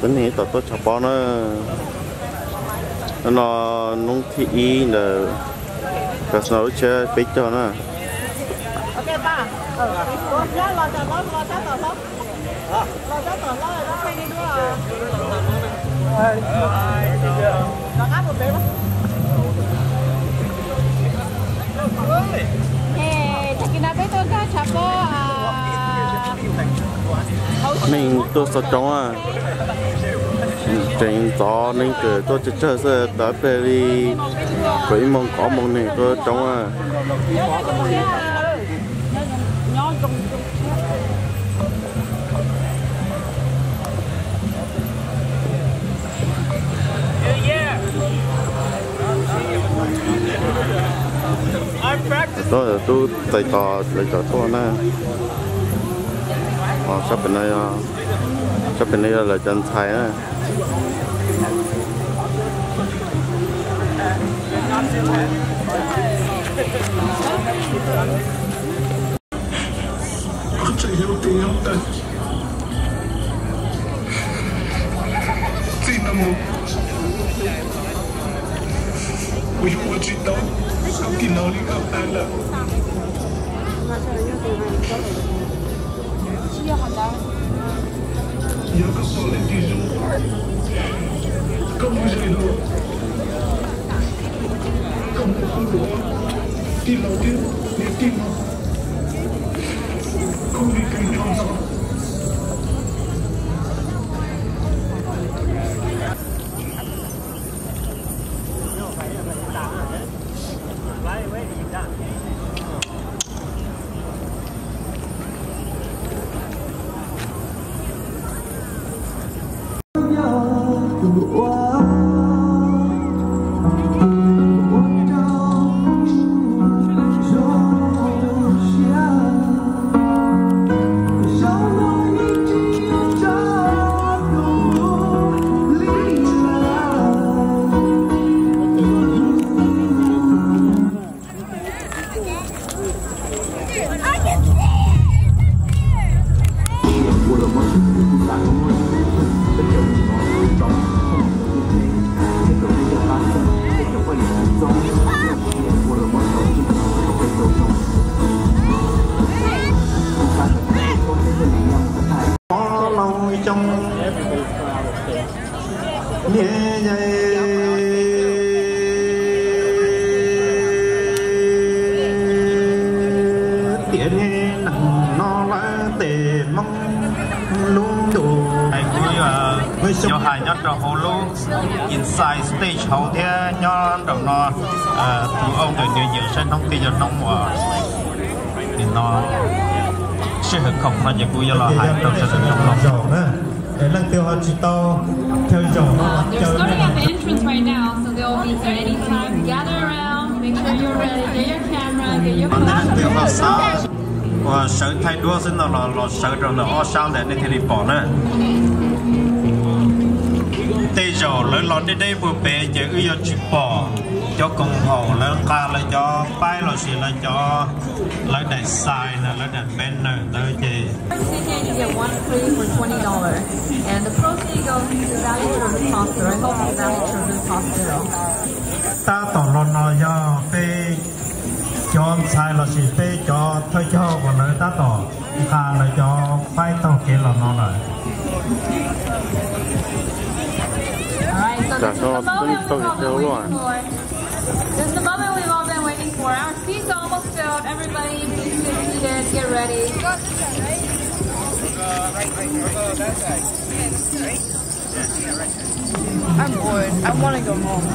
tính này tôi chọc bó nó nung thị là cái sao chơi biết cho nó ok ba lo cho nó tờ lót rồi đó đi nữa nó áp một bé mình tôi sợ chóng à trình gió nên cứ tôi chỉ chơi sẽ tới về đi với mong có mong này tôi chóng à tôi tay tỏ tôi nè sắp bên đây là chân thái nè chạy theo tiếng không tận xin nam mô我用我知道想見到呢個單啦有個傻嚟啲咗咁細路咁冇風度啲路啲你啲嘛咁你計錯咗nhiều hai nhát trò hồ lô inside stage hậu thế nhớ đầu nó tụi ông từ nhiều nhiều sẽ nông kia cho nông mà thì nó sẽ hợp không mà nhiều vui là hai trò sẽ được trong lòng để năng tiêu họ chỉ to theo dòng nó they're starting at the entrance right now, so they'll be there anytime. Gather around, make sure you're ready. Get your camera, get your phone. và sợ thay đua xin là sợ rồi là o sang để nên thì bỏ nữa tây rồi lớn đến đây vừa về giờ ư chỉ bỏ cho công hồ lớn ca là cho bay là gì là cho lấy đại sai là lấy đại banner tới gì. You get one free for $20, and the proceeds go to Valley Children's Hospital. I hope it's Valley Children's Hospital. Ta tổng lần nào do về cho sai là gì về cho thôi cho còn nữa ta tổ ca là cho bay tàu kia là nó này. Alright, so this is the moment we've all been waiting for. This is the moment we've all been waiting for. Our seats are almost filled. Everybody, please get seated, get ready. I'm bored. I want to go home.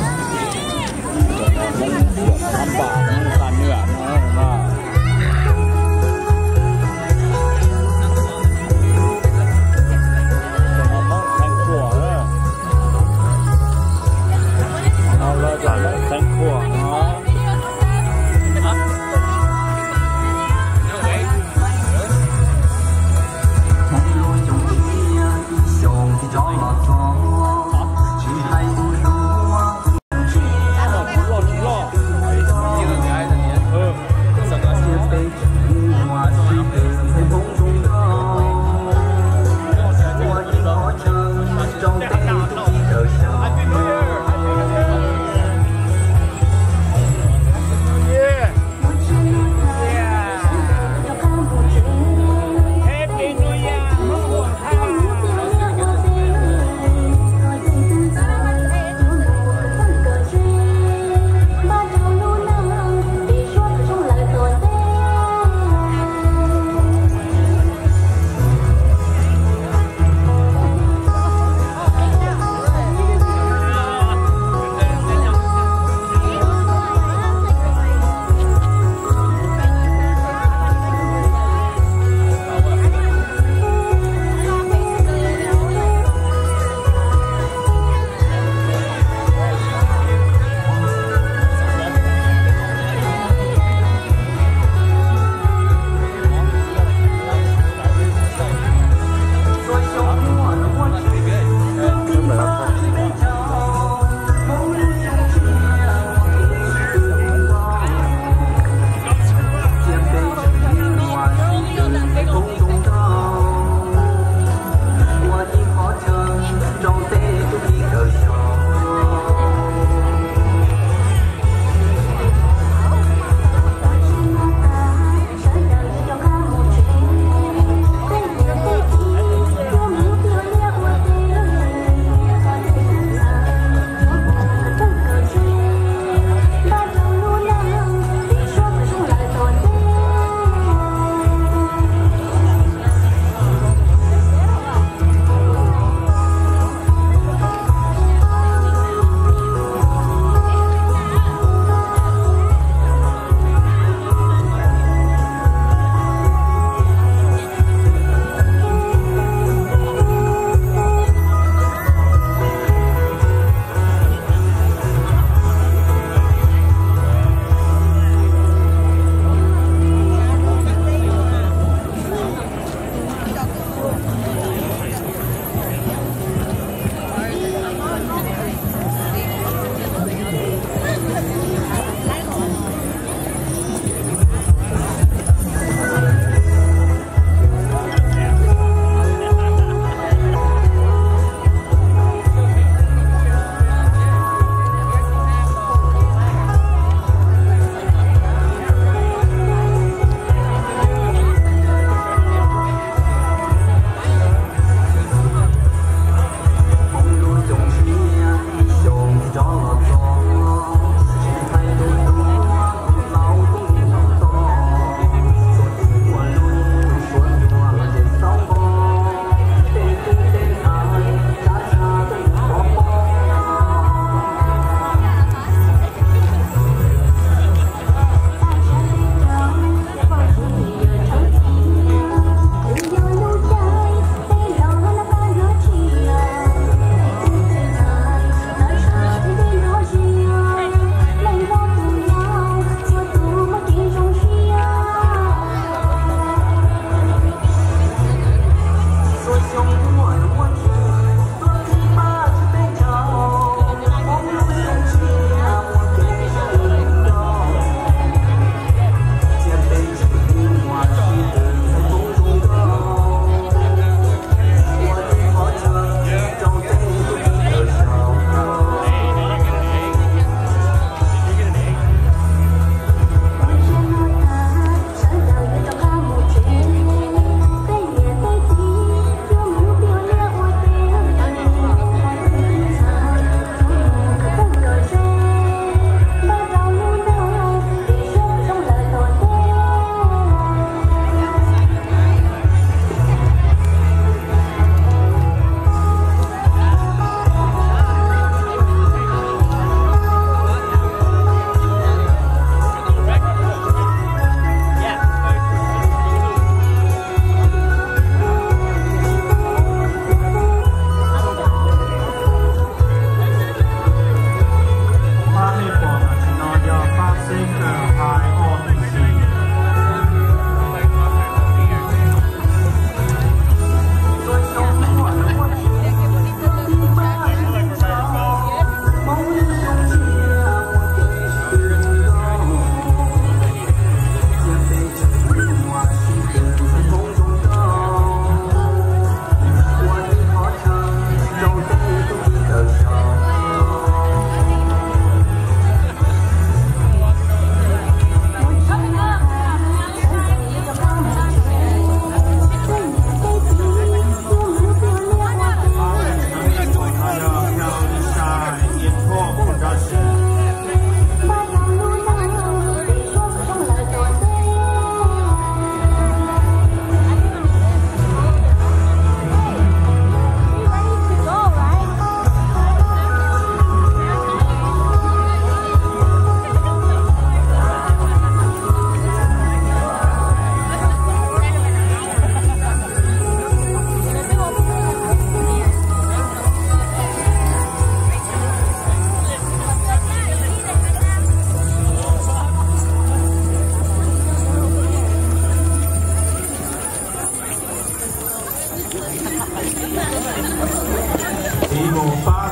15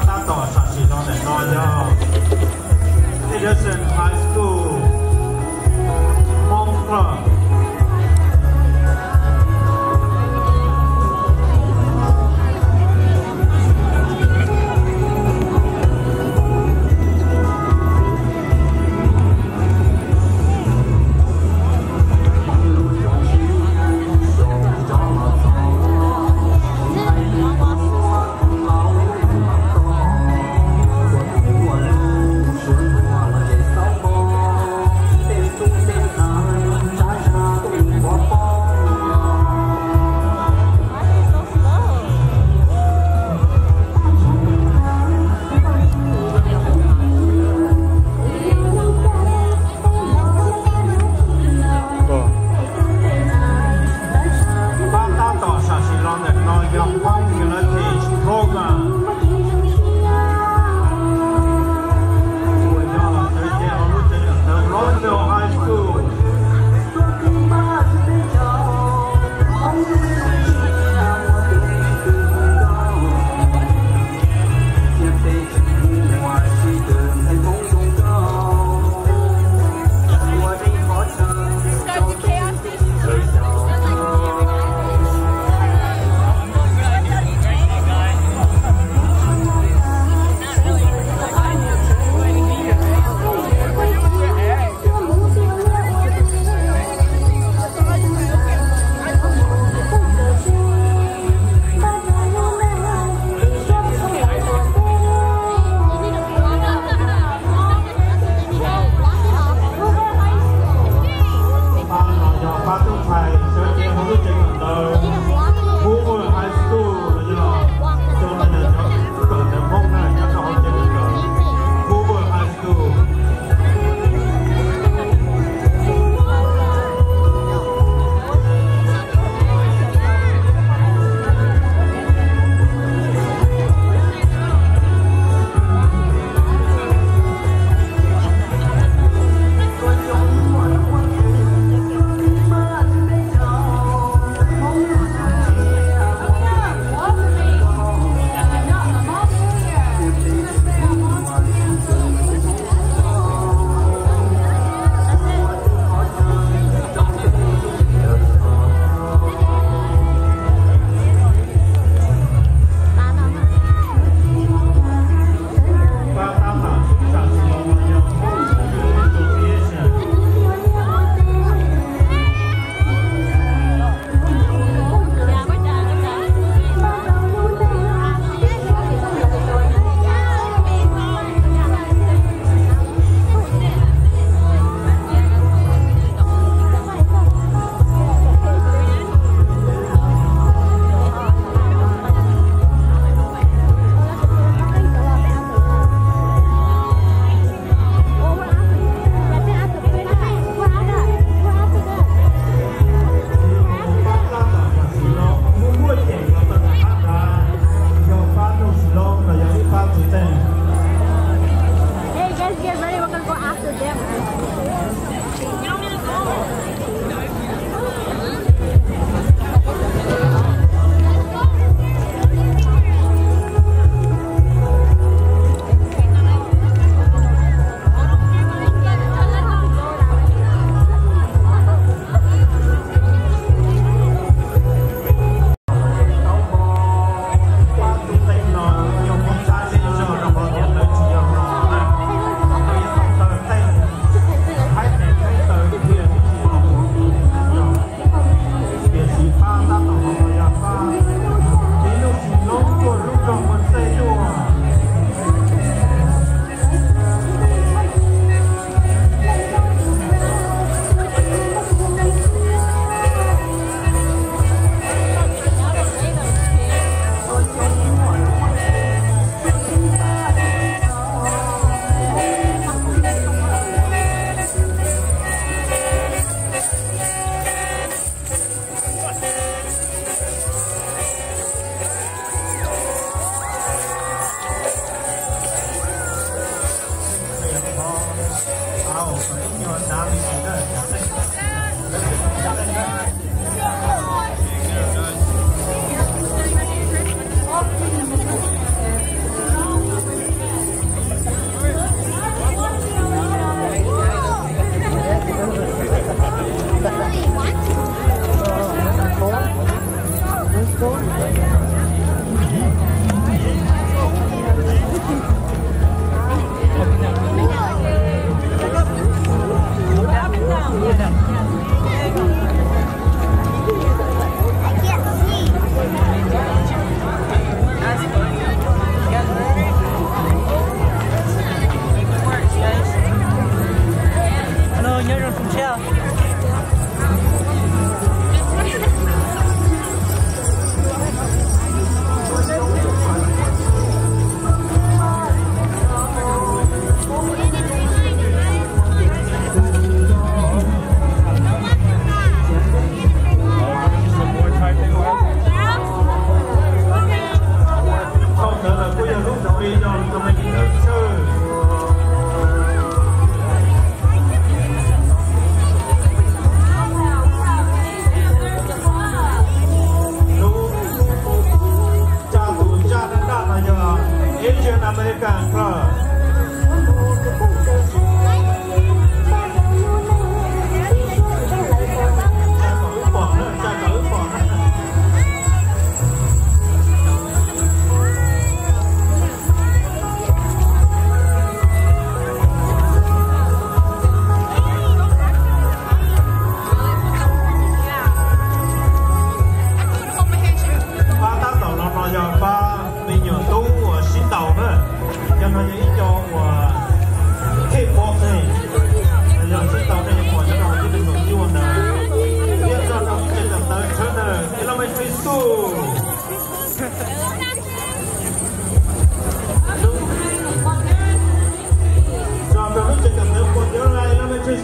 打到14多年多咗，Edison High School， Mont Club。 Hãy subscribe cho kênh Ghiền Mì Gõ để không bỏ lỡ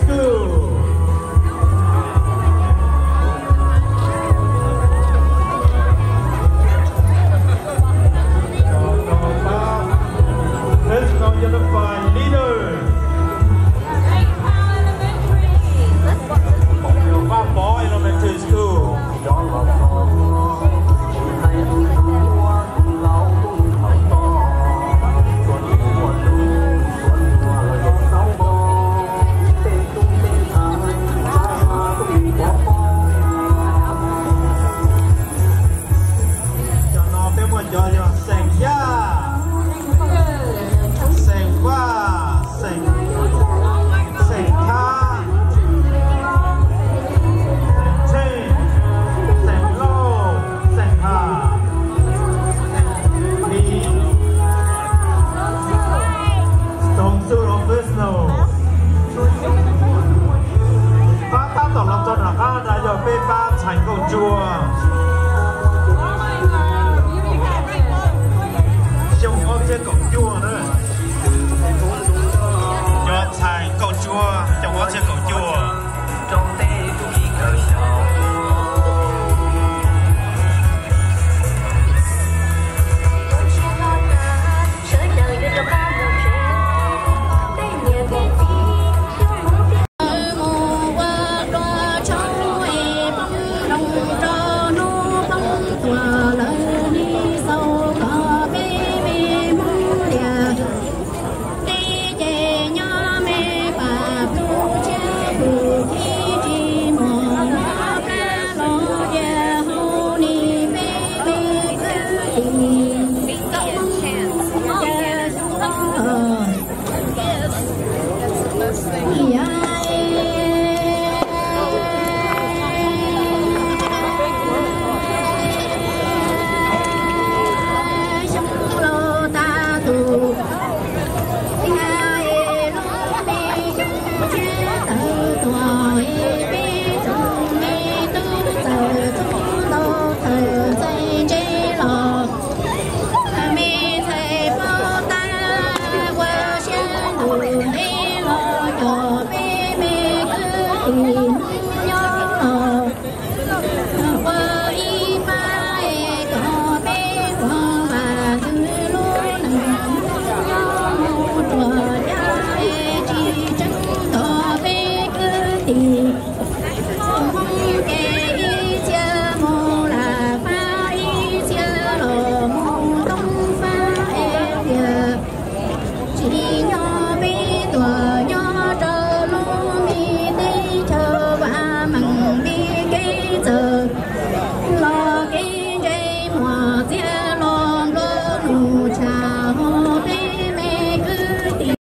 School.